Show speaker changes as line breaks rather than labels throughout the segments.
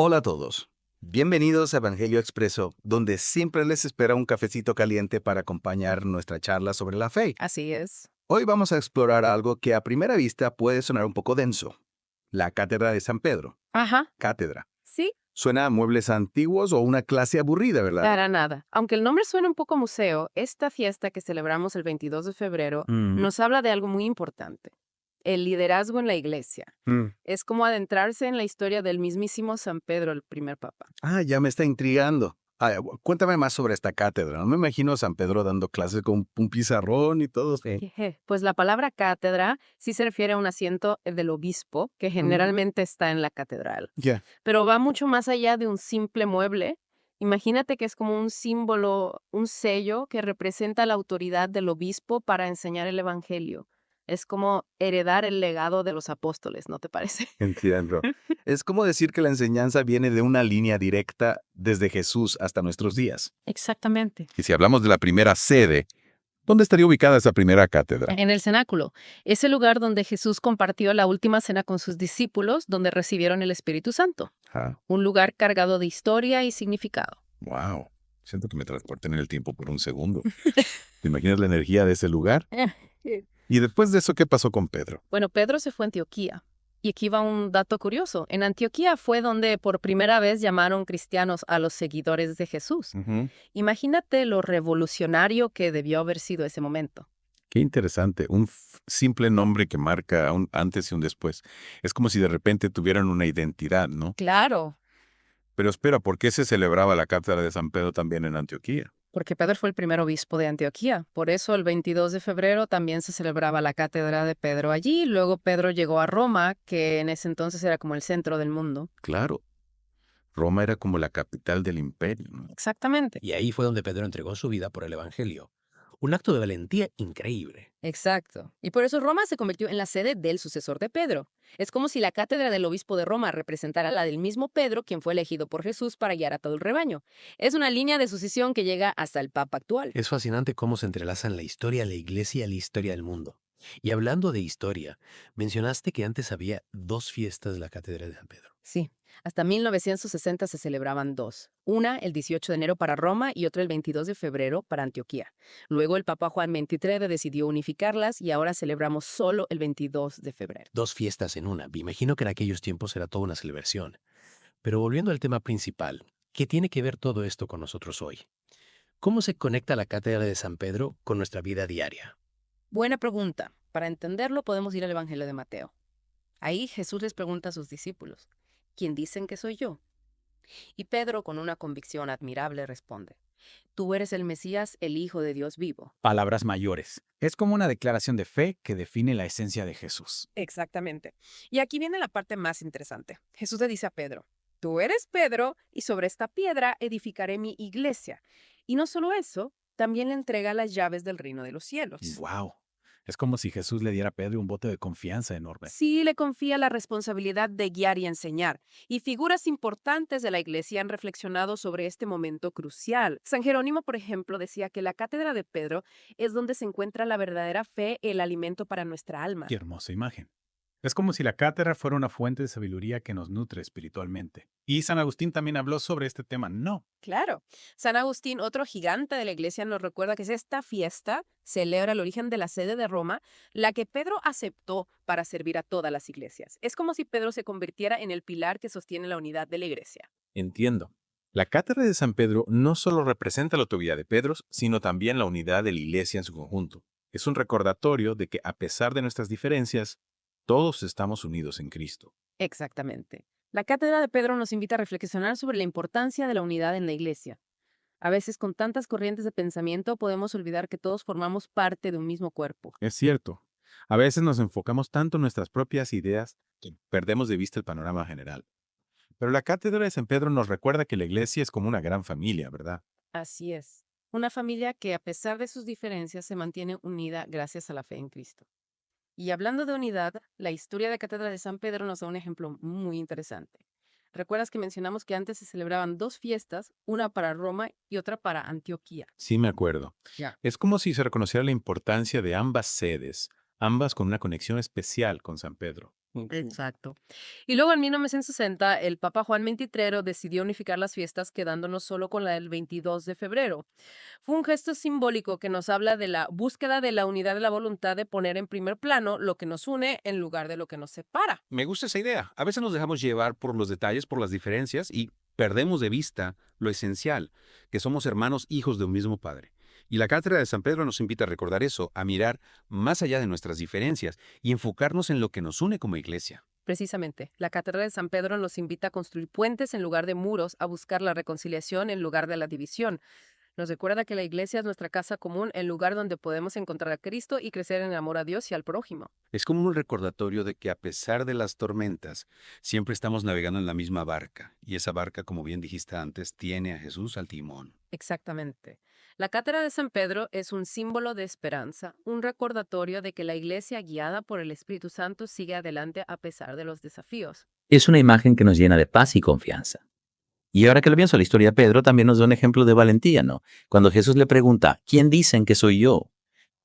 Hola a todos. Bienvenidos a Evangelio Expreso, donde siempre les espera un cafecito caliente para acompañar nuestra charla sobre la fe.
Así es.
Hoy vamos a explorar algo que a primera vista puede sonar un poco denso. La Cátedra de San Pedro.
Ajá.
Cátedra.
Sí,
Suena a muebles antiguos o una clase aburrida, ¿verdad?
para nada. Aunque el nombre suena un poco museo, esta fiesta que celebramos el 22 de febrero
Mm,
nos habla de algo muy importante. El liderazgo en la iglesia.
mm.
Es como adentrarse en la historia del mismísimo San Pedro, el primer papa.
Ya me está intrigando. Cuéntame más sobre esta cátedra. No me imagino a San Pedro dando clases con un pizarrón y todo. Sí.
Jeje. Pues la palabra cátedra sí se refiere a un asiento del obispo que generalmente está en la catedral.
Ya.
Pero va mucho más allá de un simple mueble. Imagínate que es como un símbolo, un sello que representa la autoridad del obispo para enseñar el evangelio. Es como heredar el legado de los apóstoles, ¿no te parece?
Entiendo. Es como decir que la enseñanza viene de una línea directa desde Jesús hasta nuestros días.
Exactamente.
Y si hablamos de la primera sede, ¿dónde estaría ubicada esa primera cátedra?
En el cenáculo, ese lugar donde Jesús compartió la última cena con sus discípulos, donde recibieron el Espíritu Santo.
Ah,
Un lugar cargado de historia y significado.
wow. Siento que me transporté en el tiempo por un segundo. ¿Te imaginas la energía de ese lugar? Y después de eso, ¿qué pasó con Pedro?
Bueno, Pedro se fue a Antioquía. Y aquí va un dato curioso. En Antioquía fue donde por primera vez llamaron cristianos a los seguidores de Jesús.
Ujú.
Imagínate lo revolucionario que debió haber sido ese momento.
Qué interesante. Un simple nombre que marca un antes y un después. Es como si de repente tuvieran una identidad, ¿no?
Claro.
Pero espera, ¿por qué se celebraba la cátedra de San Pedro también en Antioquía?
Porque Pedro fue el primer obispo de Antioquía. Por eso el 22 de febrero también se celebraba la cátedra de Pedro allí. Luego Pedro llegó a Roma, que en ese entonces era como el centro del mundo.
Claro, Roma era como la capital del imperio, ¿no?
Exactamente.
Y ahí fue donde Pedro entregó su vida por el Evangelio. Un acto de valentía increíble.
Exacto. Y por eso Roma se convirtió en la sede del sucesor de Pedro. Es como si la cátedra del obispo de Roma representara la del mismo Pedro, quien fue elegido por Jesús para guiar a todo el rebaño. Es una línea de sucesión que llega hasta el Papa actual.
Es fascinante cómo se entrelazan la historia de la iglesia y la historia del mundo. Y hablando de historia, mencionaste que antes había dos fiestas de la Cátedra de San Pedro.
Sí, hasta 1960 se celebraban dos. Una el 18 de enero para Roma y otra el 22 de febrero para Antioquía. Luego el Papa Juan XXIII decidió unificarlas y ahora celebramos solo el 22 de febrero.
Dos fiestas en una. Me imagino que en aquellos tiempos era toda una celebración. Pero volviendo al tema principal, ¿qué tiene que ver todo esto con nosotros hoy? ¿Cómo se conecta la Cátedra de San Pedro con nuestra vida diaria?
Buena pregunta. Para entenderlo podemos ir al Evangelio de Mateo. Ahí Jesús les pregunta a sus discípulos, ¿quién dicen que soy yo? Y Pedro, con una convicción admirable, responde, tú eres el Mesías, el Hijo de Dios vivo.
Palabras mayores. Es como una declaración de fe que define la esencia de Jesús.
Exactamente. Y aquí viene la parte más interesante. Jesús le dice a Pedro, tú eres Pedro y sobre esta piedra edificaré mi iglesia. Y no solo eso, también le entrega las llaves del reino de los cielos.
¡Wow! Es como si Jesús le diera a Pedro un voto de confianza enorme.
Sí le confía la responsabilidad de guiar y enseñar, y figuras importantes de la iglesia han reflexionado sobre este momento crucial. San Jerónimo, por ejemplo, decía que la cátedra de Pedro es donde se encuentra la verdadera fe, el alimento para nuestra alma.
¡Qué hermosa imagen! Es como si la cátedra fuera una fuente de sabiduría que nos nutre espiritualmente. Y San Agustín también habló sobre este tema, ¿no?
Claro. San Agustín, otro gigante de la iglesia, nos recuerda que esta fiesta celebra el origen de la sede de Roma, la que Pedro aceptó para servir a todas las iglesias. Es como si Pedro se convirtiera en el pilar que sostiene la unidad de la iglesia.
Entiendo. La cátedra de San Pedro no solo representa la autoridad de Pedro, sino también la unidad de la iglesia en su conjunto. Es un recordatorio de que a pesar de nuestras diferencias, todos estamos unidos en Cristo.
Exactamente. La cátedra de Pedro nos invita a reflexionar sobre la importancia de la unidad en la iglesia. A veces con tantas corrientes de pensamiento podemos olvidar que todos formamos parte de un mismo cuerpo.
Es cierto. A veces nos enfocamos tanto en nuestras propias ideas que perdemos de vista el panorama general. Pero la cátedra de San Pedro nos recuerda que la iglesia es como una gran familia, ¿verdad?
Así es. Una familia que a pesar de sus diferencias se mantiene unida gracias a la fe en Cristo. Y hablando de unidad, la historia de Cátedra de San Pedro nos da un ejemplo muy interesante. ¿Recuerdas que mencionamos que antes se celebraban dos fiestas, una para Roma y otra para Antioquía?
Sí, me acuerdo.
Ya.
Es como si se reconociera la importancia de ambas sedes, ambas con una conexión especial con San Pedro.
Exacto. Y luego en 1960, el Papa Juan XXIII decidió unificar las fiestas quedándonos solo con la del 22 de febrero. Fue un gesto simbólico que nos habla de la búsqueda de la unidad de la voluntad de poner en primer plano lo que nos une en lugar de lo que nos separa.
Me gusta esa idea. A veces nos dejamos llevar por los detalles, por las diferencias y perdemos de vista lo esencial, que somos hermanos hijos de un mismo Padre. Y la Cátedra de San Pedro nos invita a recordar eso, a mirar más allá de nuestras diferencias y enfocarnos en lo que nos une como iglesia.
Precisamente, la Cátedra de San Pedro nos invita a construir puentes en lugar de muros, a buscar la reconciliación en lugar de la división. Nos recuerda que la iglesia es nuestra casa común, el lugar donde podemos encontrar a Cristo y crecer en amor a Dios y al prójimo.
Es como un recordatorio de que a pesar de las tormentas, siempre estamos navegando en la misma barca. Y esa barca, como bien dijiste antes, tiene a Jesús al timón.
Exactamente. La Cátedra de San Pedro es un símbolo de esperanza, un recordatorio de que la iglesia guiada por el Espíritu Santo sigue adelante a pesar de los desafíos.
Es una imagen que nos llena de paz y confianza. Y ahora que lo pienso, la historia de Pedro también nos da un ejemplo de valentía, ¿no? Cuando Jesús le pregunta, ¿quién dicen que soy yo?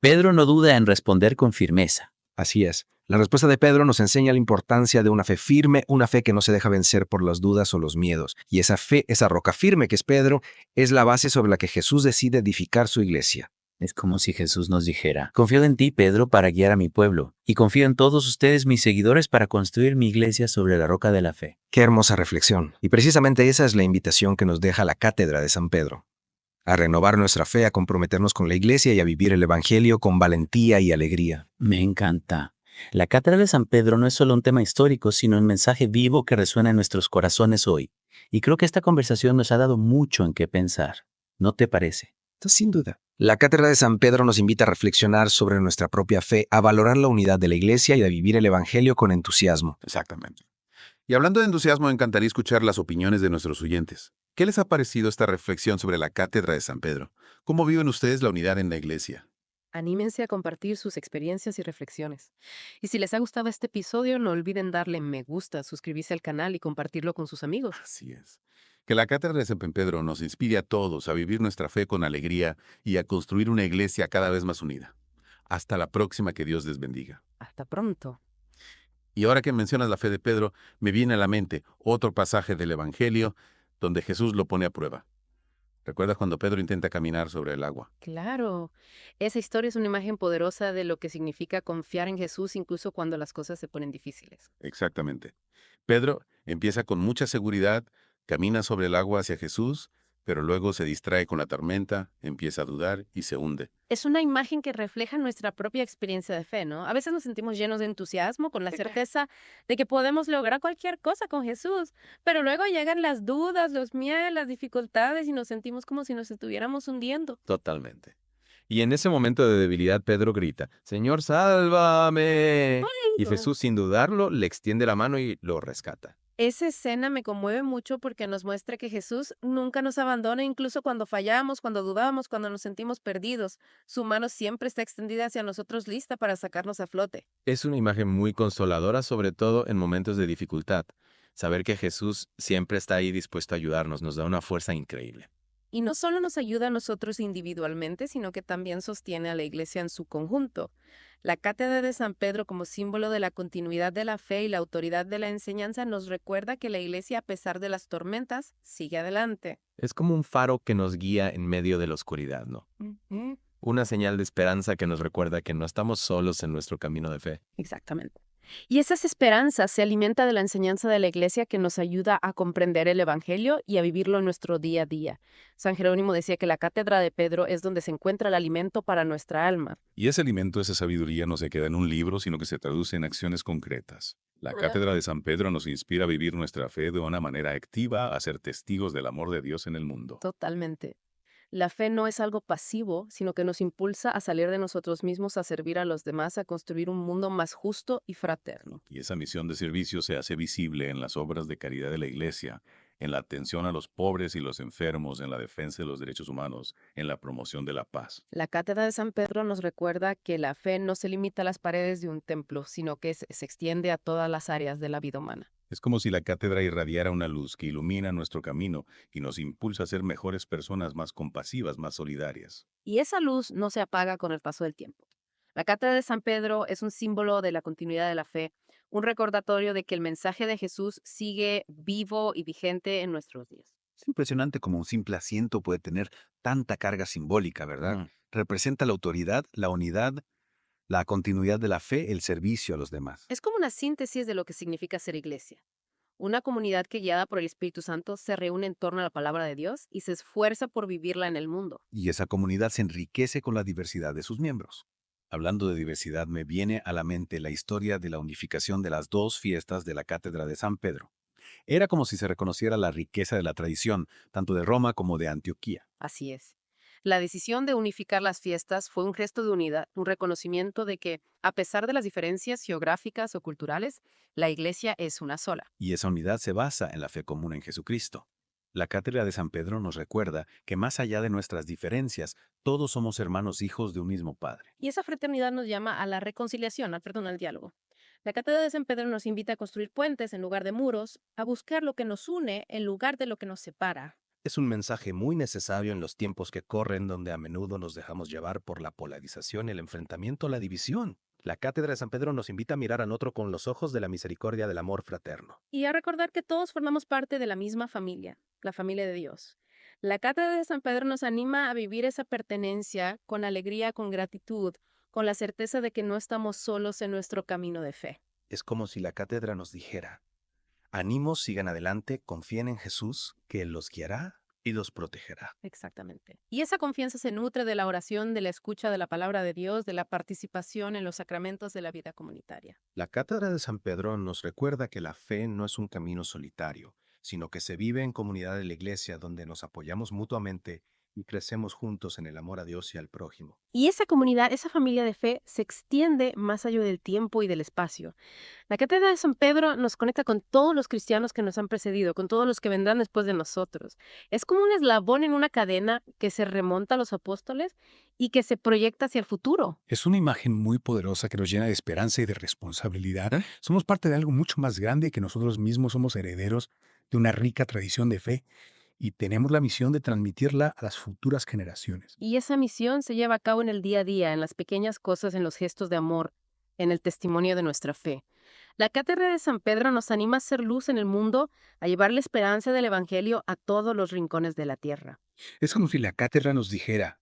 Pedro no duda en responder con firmeza.
Así es. La respuesta de Pedro nos enseña la importancia de una fe firme, una fe que no se deja vencer por las dudas o los miedos. Y esa fe, esa roca firme que es Pedro, es la base sobre la que Jesús decide edificar su iglesia.
Es como si Jesús nos dijera, confío en ti, Pedro, para guiar a mi pueblo, y confío en todos ustedes, mis seguidores, para construir mi iglesia sobre la roca de la fe.
Qué hermosa reflexión. Y precisamente esa es la invitación que nos deja la Cátedra de San Pedro. A renovar nuestra fe, a comprometernos con la iglesia y a vivir el Evangelio con valentía y alegría.
Me encanta. La Cátedra de San Pedro no es solo un tema histórico, sino un mensaje vivo que resuena en nuestros corazones hoy. Y creo que esta conversación nos ha dado mucho en qué pensar. ¿No te parece?
Sin duda. La Cátedra de San Pedro nos invita a reflexionar sobre nuestra propia fe, a valorar la unidad de la iglesia y a vivir el Evangelio con entusiasmo.
Exactamente. Y hablando de entusiasmo, me encantaría escuchar las opiniones de nuestros oyentes. ¿Qué les ha parecido esta reflexión sobre la Cátedra de San Pedro? ¿Cómo viven ustedes la unidad en la iglesia?
Anímense a compartir sus experiencias y reflexiones. Y si les ha gustado este episodio, no olviden darle me gusta, suscribirse al canal y compartirlo con sus amigos.
Así es. Que la Cátedra de San Pedro nos inspire a todos a vivir nuestra fe con alegría y a construir una iglesia cada vez más unida. Hasta la próxima, que Dios les bendiga.
Hasta pronto.
Y ahora que mencionas la fe de Pedro, me viene a la mente otro pasaje del Evangelio donde Jesús lo pone a prueba. ¿Recuerdas cuando Pedro intenta caminar sobre el agua?
Claro, esa historia es una imagen poderosa de lo que significa confiar en Jesús incluso cuando las cosas se ponen difíciles.
Exactamente. Pedro empieza con mucha seguridad, camina sobre el agua hacia Jesús, pero luego se distrae con la tormenta, empieza a dudar y se hunde.
Es una imagen que refleja nuestra propia experiencia de fe, ¿no? A veces nos sentimos llenos de entusiasmo con la certeza de que podemos lograr cualquier cosa con Jesús, pero luego llegan las dudas, los miedos, las dificultades y nos sentimos como si nos estuviéramos hundiendo.
Totalmente. Y en ese momento de debilidad, Pedro grita, Señor, sálvame. Y Jesús, sin dudarlo, le extiende la mano y lo rescata.
Esa escena me conmueve mucho porque nos muestra que Jesús nunca nos abandona, incluso cuando fallamos, cuando dudamos, cuando nos sentimos perdidos. Su mano siempre está extendida hacia nosotros, lista para sacarnos a flote.
Es una imagen muy consoladora, sobre todo en momentos de dificultad. Saber que Jesús siempre está ahí dispuesto a ayudarnos nos da una fuerza increíble.
Y no solo nos ayuda a nosotros individualmente, sino que también sostiene a la iglesia en su conjunto. La Cátedra de San Pedro, como símbolo de la continuidad de la fe y la autoridad de la enseñanza, nos recuerda que la iglesia, a pesar de las tormentas, sigue adelante.
Es como un faro que nos guía en medio de la oscuridad, ¿no?
Ujú.
Una señal de esperanza que nos recuerda que no estamos solos en nuestro camino de fe.
Exactamente. Y esas esperanzas se alimenta de la enseñanza de la iglesia que nos ayuda a comprender el Evangelio y a vivirlo en nuestro día a día. San Jerónimo decía que la Cátedra de Pedro es donde se encuentra el alimento para nuestra alma.
Y ese alimento, esa sabiduría no se queda en un libro, sino que se traduce en acciones concretas. La Cátedra de San Pedro nos inspira a vivir nuestra fe de una manera activa, a ser testigos del amor de Dios en el mundo.
Totalmente. La fe no es algo pasivo, sino que nos impulsa a salir de nosotros mismos, a servir a los demás, a construir un mundo más justo y fraterno.
Y esa misión de servicio se hace visible en las obras de caridad de la Iglesia, en la atención a los pobres y los enfermos, en la defensa de los derechos humanos, en la promoción de la paz.
La Cátedra de San Pedro nos recuerda que la fe no se limita a las paredes de un templo, sino que se extiende a todas las áreas de la vida humana.
Es como si la cátedra irradiara una luz que ilumina nuestro camino y nos impulsa a ser mejores personas, más compasivas, más solidarias.
Y esa luz no se apaga con el paso del tiempo. La Cátedra de San Pedro es un símbolo de la continuidad de la fe, un recordatorio de que el mensaje de Jesús sigue vivo y vigente en nuestros días.
Es impresionante cómo un simple asiento puede tener tanta carga simbólica, ¿verdad?
Mm.
Representa la autoridad, la unidad, la continuidad de la fe, el servicio a los demás.
Es como una síntesis de lo que significa ser iglesia. Una comunidad que, guiada por el Espíritu Santo, se reúne en torno a la palabra de Dios y se esfuerza por vivirla en el mundo.
Y esa comunidad se enriquece con la diversidad de sus miembros. Hablando de diversidad, me viene a la mente la historia de la unificación de las dos fiestas de la Cátedra de San Pedro. Era como si se reconociera la riqueza de la tradición, tanto de Roma como de Antioquía.
Así es. La decisión de unificar las fiestas fue un gesto de unidad, un reconocimiento de que, a pesar de las diferencias geográficas o culturales, la iglesia es una sola.
Y esa unidad se basa en la fe común en Jesucristo. La Cátedra de San Pedro nos recuerda que más allá de nuestras diferencias, todos somos hermanos hijos de un mismo Padre.
Y esa fraternidad nos llama a la reconciliación, al diálogo. La Cátedra de San Pedro nos invita a construir puentes en lugar de muros, a buscar lo que nos une en lugar de lo que nos separa.
Es un mensaje muy necesario en los tiempos que corren, donde a menudo nos dejamos llevar por la polarización, el enfrentamiento, la división. La Cátedra de San Pedro nos invita a mirar al otro con los ojos de la misericordia del amor fraterno.
Y a recordar que todos formamos parte de la misma familia, la familia de Dios. La Cátedra de San Pedro nos anima a vivir esa pertenencia con alegría, con gratitud, con la certeza de que no estamos solos en nuestro camino de fe.
Es como si la cátedra nos dijera: ánimos, sigan adelante, confíen en Jesús, que Él los guiará y los protegerá.
Exactamente. Y esa confianza se nutre de la oración, de la escucha de la palabra de Dios, de la participación en los sacramentos de la vida comunitaria.
La Cátedra de San Pedro nos recuerda que la fe no es un camino solitario, sino que se vive en comunidad de la Iglesia, donde nos apoyamos mutuamente y crecemos juntos en el amor a Dios y al prójimo.
Y esa comunidad, esa familia de fe, se extiende más allá del tiempo y del espacio. La Cátedra de San Pedro nos conecta con todos los cristianos que nos han precedido, con todos los que vendrán después de nosotros. Es como un eslabón en una cadena que se remonta a los apóstoles y que se proyecta hacia el futuro.
Es una imagen muy poderosa que nos llena de esperanza y de responsabilidad. Somos parte de algo mucho más grande, que nosotros mismos somos herederos de una rica tradición de fe y tenemos la misión de transmitirla a las futuras generaciones.
Y esa misión se lleva a cabo en el día a día, en las pequeñas cosas, en los gestos de amor, en el testimonio de nuestra fe. La Cátedra de San Pedro nos anima a ser luz en el mundo, a llevar la esperanza del Evangelio a todos los rincones de la tierra.
Es como si la cátedra nos dijera: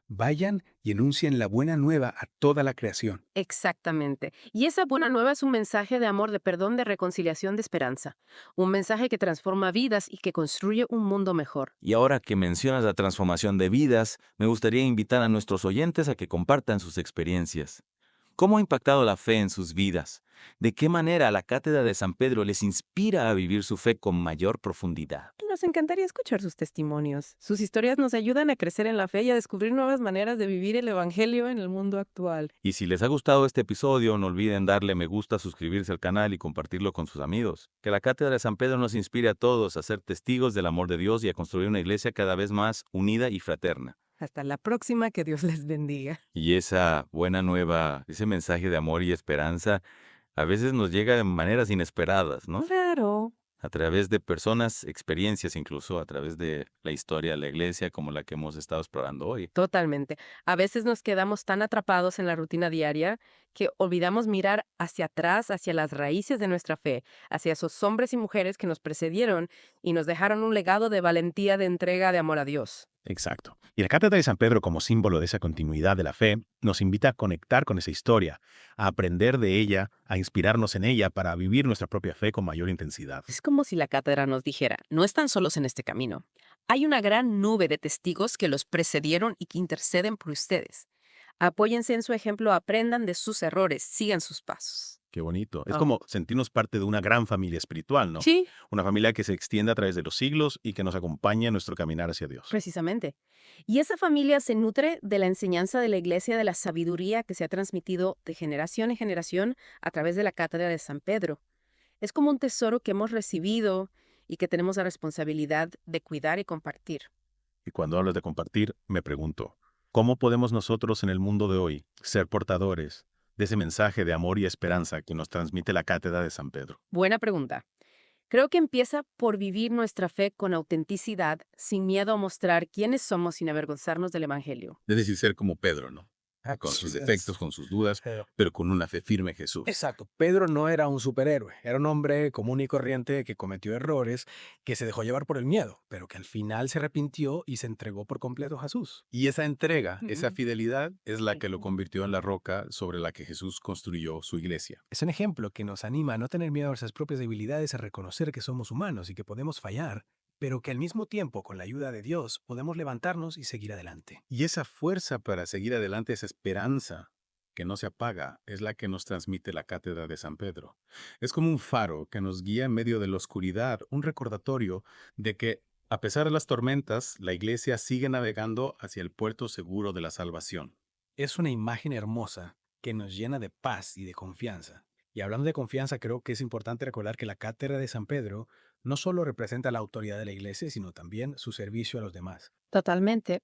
vayan y enuncien la buena nueva a toda la creación.
Exactamente. Y esa buena nueva es un mensaje de amor, de perdón, de reconciliación, de esperanza. Un mensaje que transforma vidas y que construye un mundo mejor.
Y ahora que mencionas la transformación de vidas, me gustaría invitar a nuestros oyentes a que compartan sus experiencias. ¿Cómo ha impactado la fe en sus vidas? ¿De qué manera la Cátedra de San Pedro les inspira a vivir su fe con mayor profundidad?
Nos encantaría escuchar sus testimonios. Sus historias nos ayudan a crecer en la fe y a descubrir nuevas maneras de vivir el Evangelio en el mundo actual.
Y si les ha gustado este episodio, no olviden darle me gusta, suscribirse al canal y compartirlo con sus amigos. Que la Cátedra de San Pedro nos inspire a todos a ser testigos del amor de Dios y a construir una iglesia cada vez más unida y fraterna.
Hasta la próxima, que Dios les bendiga.
Y esa buena nueva, ese mensaje de amor y esperanza, a veces nos llega de maneras inesperadas, ¿no?
Claro.
A través de personas, experiencias, incluso a través de la historia de la iglesia como la que hemos estado explorando hoy.
Totalmente. A veces nos quedamos tan atrapados en la rutina diaria que olvidamos mirar hacia atrás, hacia las raíces de nuestra fe, hacia esos hombres y mujeres que nos precedieron y nos dejaron un legado de valentía, de entrega, de amor a Dios.
Exacto. Y la Cátedra de San Pedro, como símbolo de esa continuidad de la fe, nos invita a conectar con esa historia, a aprender de ella, a inspirarnos en ella para vivir nuestra propia fe con mayor intensidad.
Es como si la cátedra nos dijera: no están solos en este camino. Hay una gran nube de testigos que los precedieron y que interceden por ustedes. Apóyense en su ejemplo, aprendan de sus errores, sigan sus pasos.
Qué bonito. Es
Ah.
como sentirnos parte de una gran familia espiritual, ¿no?
Sí,
Una familia que se extiende a través de los siglos y que nos acompaña en nuestro caminar hacia Dios.
precisamente. Y esa familia se nutre de la enseñanza de la Iglesia, de la sabiduría que se ha transmitido de generación en generación a través de la Cátedra de San Pedro. Es como un tesoro que hemos recibido y que tenemos la responsabilidad de cuidar y compartir.
Y cuando hablas de compartir, me pregunto, ¿cómo podemos nosotros en el mundo de hoy ser portadores de ese mensaje de amor y esperanza que nos transmite la Cátedra de San Pedro?
Buena pregunta. Creo que empieza por vivir nuestra fe con autenticidad, sin miedo a mostrar quiénes somos sin avergonzarnos del Evangelio.
Es decir, ser como Pedro, ¿no?
con sus
Sí,
defectos, con sus dudas, pero con una fe firme en Jesús.
Exacto. Pedro no era un superhéroe, era un hombre común y corriente que cometió errores, que se dejó llevar por el miedo, pero que al final se arrepintió y se entregó por completo a Jesús.
Y esa entrega, esa
Ujú.
fidelidad, es la que lo convirtió en la roca sobre la que Jesús construyó su iglesia.
Es un ejemplo que nos anima a no tener miedo a nuestras propias debilidades, a reconocer que somos humanos y que podemos fallar, pero que al mismo tiempo, con la ayuda de Dios, podemos levantarnos y seguir adelante.
Y esa fuerza para seguir adelante, esa esperanza que no se apaga, es la que nos transmite la cátedra de San Pedro. Es como un faro que nos guía en medio de la oscuridad, un recordatorio de que, a pesar de las tormentas, la iglesia sigue navegando hacia el puerto seguro de la salvación.
Es una imagen hermosa que nos llena de paz y de confianza. Y hablando de confianza, creo que es importante recordar que la cátedra de San Pedro no solo representa la autoridad de la iglesia, sino también su servicio a los demás.
Totalmente.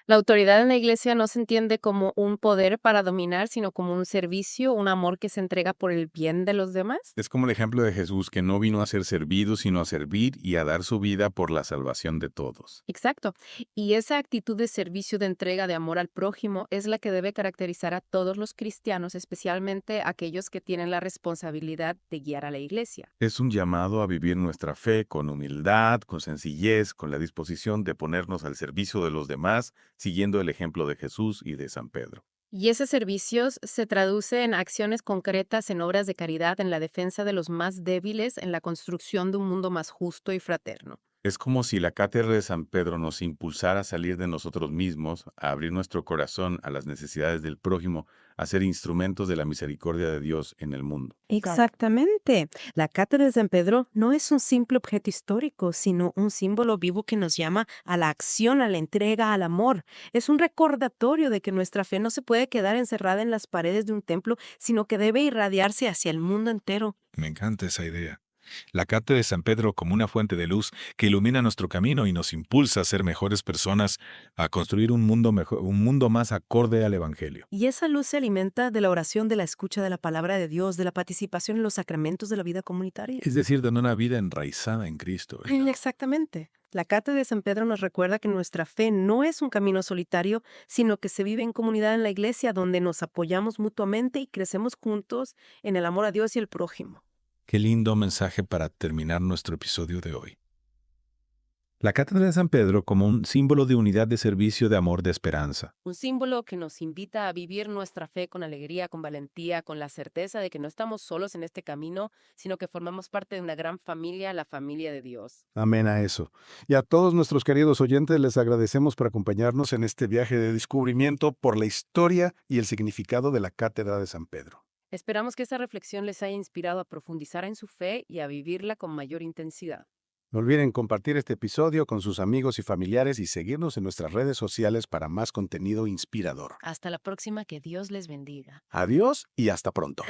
La autoridad en la iglesia no se entiende como un poder para dominar, sino como un servicio, un amor que se entrega por el bien de los demás.
Es como el ejemplo de Jesús, que no vino a ser servido, sino a servir y a dar su vida por la salvación de todos.
Exacto. Y esa actitud de servicio, de entrega, de amor al prójimo es la que debe caracterizar a todos los cristianos, especialmente aquellos que tienen la responsabilidad de guiar a la iglesia.
Es un llamado a vivir nuestra fe con humildad, con sencillez, con la disposición de ponernos al servicio de los demás, siguiendo el ejemplo de Jesús y de San Pedro.
Y ese servicio se traduce en acciones concretas, en obras de caridad, en la defensa de los más débiles, en la construcción de un mundo más justo y fraterno.
Es como si la cátedra de San Pedro nos impulsara a salir de nosotros mismos, a abrir nuestro corazón a las necesidades del prójimo, a ser instrumentos de la misericordia de Dios en el mundo.
Exactamente. La Cátedra de San Pedro no es un simple objeto histórico, sino un símbolo vivo que nos llama a la acción, a la entrega, al amor. Es un recordatorio de que nuestra fe no se puede quedar encerrada en las paredes de un templo, sino que debe irradiarse hacia el mundo entero.
Me encanta esa idea. La cátedra de San Pedro como una fuente de luz que ilumina nuestro camino y nos impulsa a ser mejores personas, a construir un mundo mejor, un mundo más acorde al Evangelio.
Y esa luz se alimenta de la oración, de la escucha de la palabra de Dios, de la participación en los sacramentos de la vida comunitaria.
Es decir, de una vida enraizada en Cristo, ¿verdad?
Exactamente. La Cátedra de San Pedro nos recuerda que nuestra fe no es un camino solitario, sino que se vive en comunidad en la iglesia, donde nos apoyamos mutuamente y crecemos juntos en el amor a Dios y el prójimo.
Qué lindo mensaje para terminar nuestro episodio de hoy.
La cátedra de San Pedro como un símbolo de unidad, de servicio, de amor, de esperanza.
Un símbolo que nos invita a vivir nuestra fe con alegría, con valentía, con la certeza de que no estamos solos en este camino, sino que formamos parte de una gran familia, la familia de Dios.
Amén a eso. Y a todos nuestros queridos oyentes les agradecemos por acompañarnos en este viaje de descubrimiento por la historia y el significado de la Cátedra de San Pedro.
Esperamos que esta reflexión les haya inspirado a profundizar en su fe y a vivirla con mayor intensidad.
No olviden compartir este episodio con sus amigos y familiares y seguirnos en nuestras redes sociales para más contenido inspirador.
Hasta la próxima, que Dios les bendiga.
Adiós y hasta pronto.